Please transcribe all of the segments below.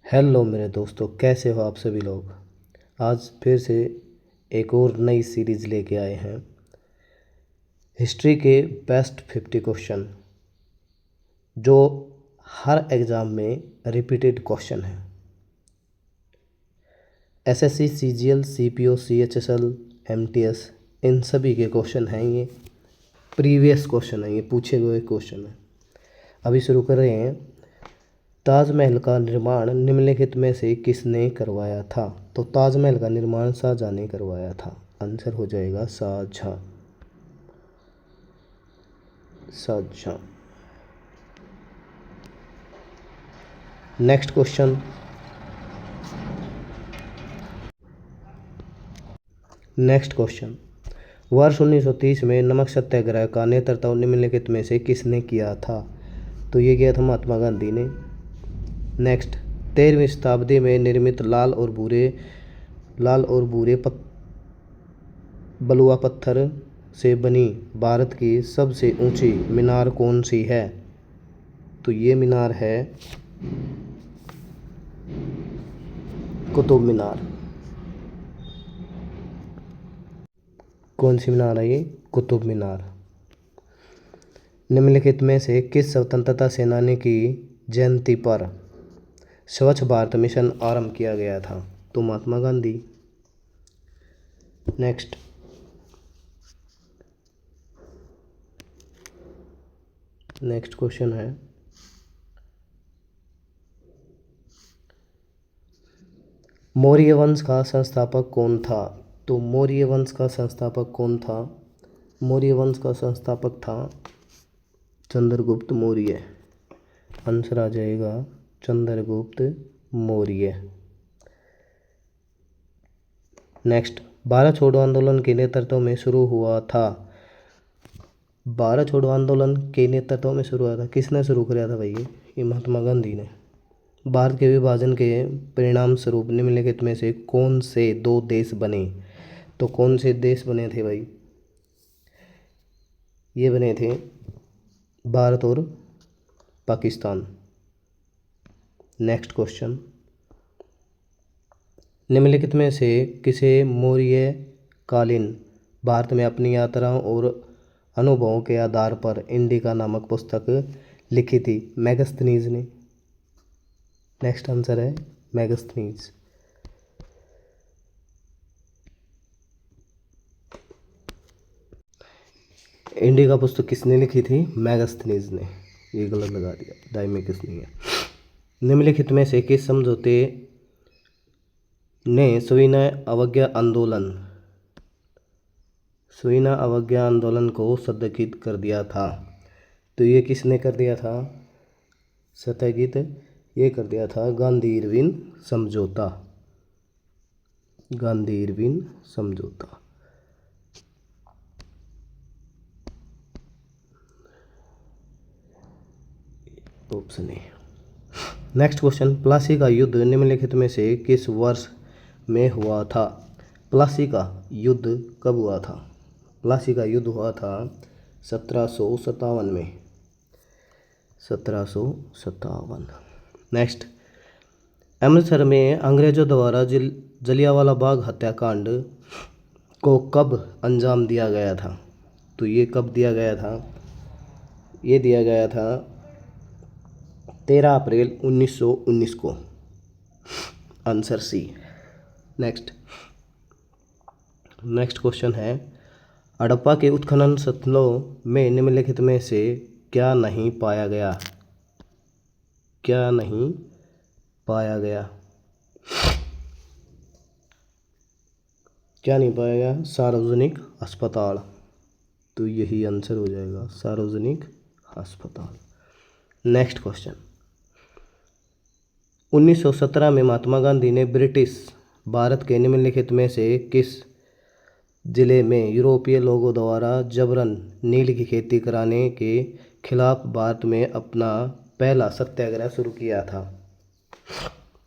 Hello मेरे दोस्तों, कैसे हो आप सभी लोग। आज फिर से एक और नई सीरीज़ लेके आए हैं। हिस्ट्री के बेस्ट 50 क्वेश्चन जो हर एग्ज़ाम में रिपीटेड क्वेश्चन है। SSC, CGL, CPO, CHSL, MTS, इन सभी के क्वेश्चन हैं। ये प्रीवियस क्वेश्चन है, ये पूछे हुए क्वेश्चन है। अभी शुरू कर रहे हैं। ताजमहल का निर्माण निम्नलिखित में से किसने करवाया था? तो ताजमहल का निर्माण शाहजहां ने करवाया था। आंसर हो जाएगा शाहजहां। शाहजहां। Next question. वर्ष 1930 में नमक सत्याग्रह का नेतृत्व निम्नलिखित में से किसने किया था? तो ये किया था महात्मा गांधी ने। नेक्स्ट, 13वीं शताब्दी में निर्मित लाल और भूरे बलुआ पत्थर से बनी भारत की सबसे ऊंची मीनार कौन सी है? तो ये मीनार है कुतुब मीनार। कौन सी मीनार है ये? कुतुब मीनार। निम्नलिखित में से किस स्वतंत्रता सेनानी की जयंती पर स्वच्छ भारत मिशन आरंभ किया गया था? तो महात्मा गांधी। नेक्स्ट क्वेश्चन है, मौर्य वंश का संस्थापक कौन था? तो मौर्य वंश का संस्थापक कौन था? मौर्य वंश का संस्थापक था चंद्रगुप्त मौर्य। आंसर आ जाएगा चंद्रगुप्त मौर्य। नेक्स्ट, भारत छोड़ो आंदोलन के नेतृत्व में शुरू हुआ था। भारत छोड़ो आंदोलन के नेतृत्व में शुरू हुआ था, किसने शुरू किया था भाई? ये महात्मा गांधी ने। भारत के विभाजन के परिणाम स्वरूप निम्नलिखित में से कौन से दो देश बने? तो कौन से देश बने थे भाई? ये बने थे भारत और पाकिस्तान। नेक्स्ट क्वेश्चन, निम्नलिखित में से किसे मौर्य कालीन भारत में अपनी यात्राओं और अनुभवों के आधार पर इंडिका नामक पुस्तक लिखी थी? मैगस्थनीज ने। नेक्स्ट आंसर है मैगस्थनीज। इंडिका पुस्तक किसने लिखी थी? मैगस्थनीज ने। ये गलत लगा दिया, डायमेकस नहीं है। निम्नलिखित में से किस समझौते ने सविनय अवज्ञा आंदोलन को स्थगित कर दिया था? तो ये किसने कर दिया था स्थगित? ये कर दिया था गांधी इरविन समझौता। गांधी इरविन समझौता। Option A. Next question, Plassey का युद्ध निम्नलिखित में से किस वर्ष में हुआ था? प्लासी का युद्ध कब हुआ था? प्लासी का युद्ध हुआ था 1757 में। 1757। नेक्स्ट, अमृतसर में अंग्रेजों द्वारा जलियांवाला बाग हत्याकांड को कब अंजाम दिया गया था? तो ये कब दिया गया था? ये दिया गया था 13 अप्रैल 1919 को। Answer C. नेक्स्ट क्वेश्चन है, हड़प्पा के उत्खनन स्थलों में निम्नलिखित में से क्या नहीं पाया गया? क्या नहीं पाया गया? क्या नहीं पाया गया? सार्वजनिक अस्पताल। तो यही आंसर हो जाएगा, सार्वजनिक अस्पताल। नेक्स्ट क्वेश्चन, 1917 में महात्मा गांधी ने ब्रिटिश भारत के निम्नलिखित में से किस जिले में यूरोपीय लोगों द्वारा जबरन नील की खेती कराने के खिलाफ भारत में अपना पहला सत्याग्रह शुरू किया था?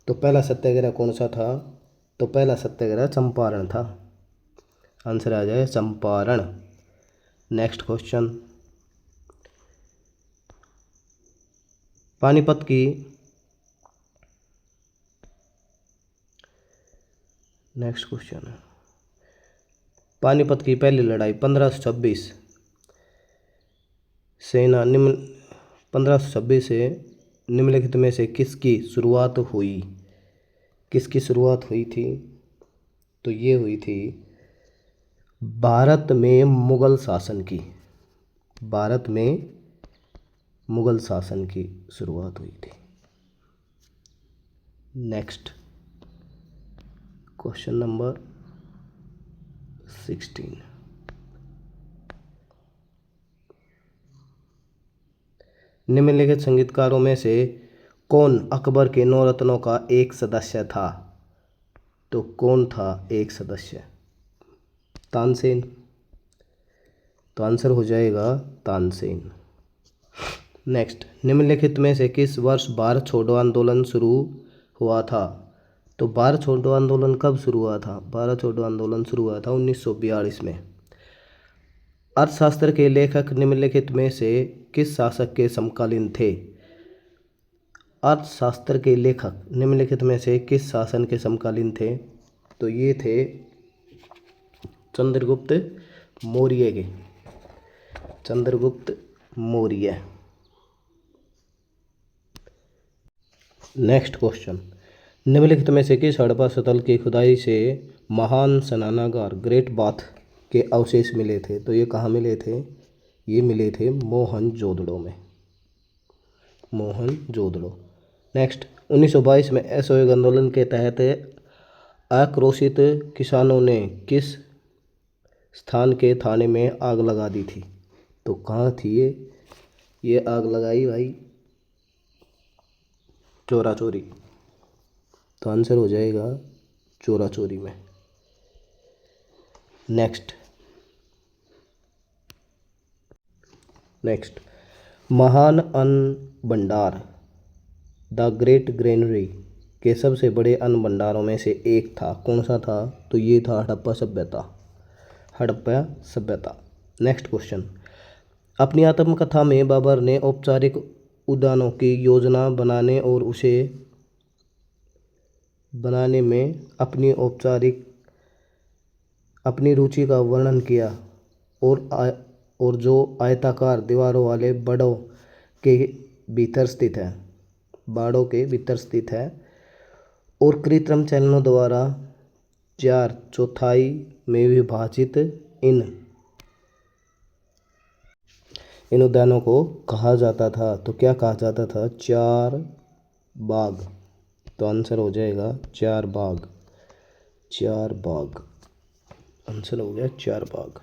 तो पहला सत्याग्रह कौन सा था? तो पहला सत्याग्रह चंपारण था। आंसर आ जाए चंपारण। नेक्स्ट क्वेश्चन, पानीपत की नेक्स्ट क्वेश्चन है, पानीपत की पहली लड़ाई 1526 सेना निम्न 1526 से निम्नलिखित में से किसकी शुरुआत हुई? किसकी शुरुआत हुई थी? तो ये हुई थी भारत में मुगल शासन की। भारत में मुगल शासन की शुरुआत हुई थी। नेक्स्ट क्वेश्चन नंबर 16, निम्नलिखित संगीतकारों में से कौन अकबर के 9 रत्नों का एक सदस्य था? तो कौन था एक सदस्य? तानसेन। तो आंसर हो जाएगा तानसेन। नेक्स्ट, निम्नलिखित में से किस वर्ष भारत छोड़ो आंदोलन शुरू हुआ था? तो भारत छोड़ो आंदोलन कब शुरू हुआ था? भारत छोड़ो आंदोलन शुरू हुआ था 1942 में। अर्थशास्त्र के लेखक निम्नलिखित में से किस शासक के समकालीन थे? अर्थशास्त्र के लेखक निम्नलिखित में से किस शासन के समकालीन थे? तो ये थे चंद्रगुप्त मौर्य के। चंद्रगुप्त मौर्य। नेक्स्ट क्वेश्चन, निम्नलिखित में से किस हड़प्पा स्थल की खुदाई से महान स्नानागार ग्रेट बाथ के अवशेष मिले थे? तो ये कहाँ मिले थे? ये मिले थे मोहनजोदड़ो में। मोहनजोदड़ो। नेक्स्ट, 1922 में असहयोग आंदोलन के तहत आक्रोशित किसानों ने किस स्थान के थाने में आग लगा दी थी? तो कहाँ थी ये आग लगाई भाई? चोरा चोरी। तो आंसर हो जाएगा चोरा चोरी में। नेक्स्ट, महान अन्न भंडार द ग्रेट ग्रेनरी के सबसे बड़े अन्न भंडारों में से एक था, कौन सा था? तो ये था हड़प्पा सभ्यता। हड़प्पा सभ्यता। नेक्स्ट क्वेश्चन, अपनी आत्मकथा में बाबर ने औपचारिक उद्यानों की योजना बनाने और उसे बनाने में अपनी रुचि का वर्णन किया और जो आयताकार दीवारों वाले बाड़ों के भीतर स्थित है और कृत्रिम चैनलों द्वारा 4/4 में विभाजित इन उद्यानों को कहा जाता था। तो क्या कहा जाता था? 4 बाग। तो आंसर हो जाएगा 4 बाग। 4 बाग। आंसर हो गया 4 बाग।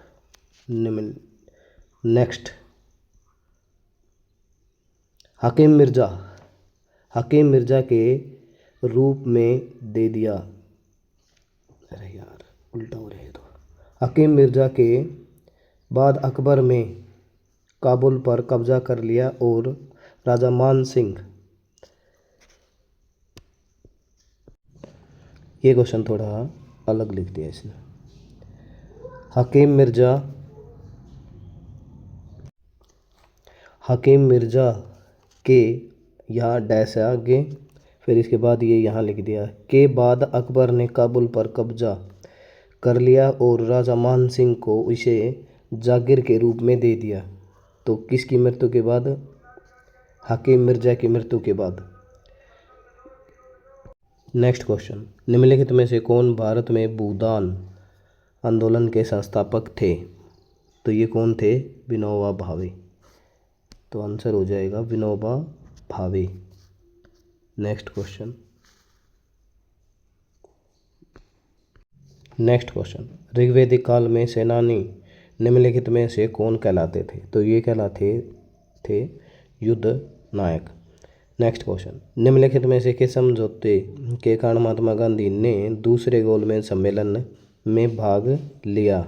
नेक्स्ट, हकीम मिर्जा के रूप में दे दिया। अरे यार उल्टा हो रहा है। तो हकीम मिर्जा के बाद अकबर में काबुल पर कब्जा कर लिया और राजा मान सिंह, ये क्वेश्चन थोड़ा अलग लिख दिया इसने। हकीम मिर्जा के यहाँ डैश है आगे, फिर इसके बाद ये यहाँ लिख दिया के बाद अकबर ने काबुल पर कब्जा कर लिया और राजा मान सिंह को इसे जागीर के रूप में दे दिया। तो किसकी मृत्यु के बाद? हकीम मिर्जा की मृत्यु के बाद। नेक्स्ट क्वेश्चन, निम्नलिखित में से कौन भारत में भूदान आंदोलन के संस्थापक थे? तो ये कौन थे? विनोबा भावे। तो आंसर हो जाएगा विनोबा भावे। नेक्स्ट क्वेश्चन, ऋग्वैदिक काल में सेनानी निम्नलिखित में से कौन कहलाते थे? तो ये कहलाते थे युद्ध नायक। नेक्स्ट क्वेश्चन, निम्नलिखित में से किस समझौते के कारण महात्मा गांधी ने दूसरे गोलमेज सम्मेलन में भाग लिया?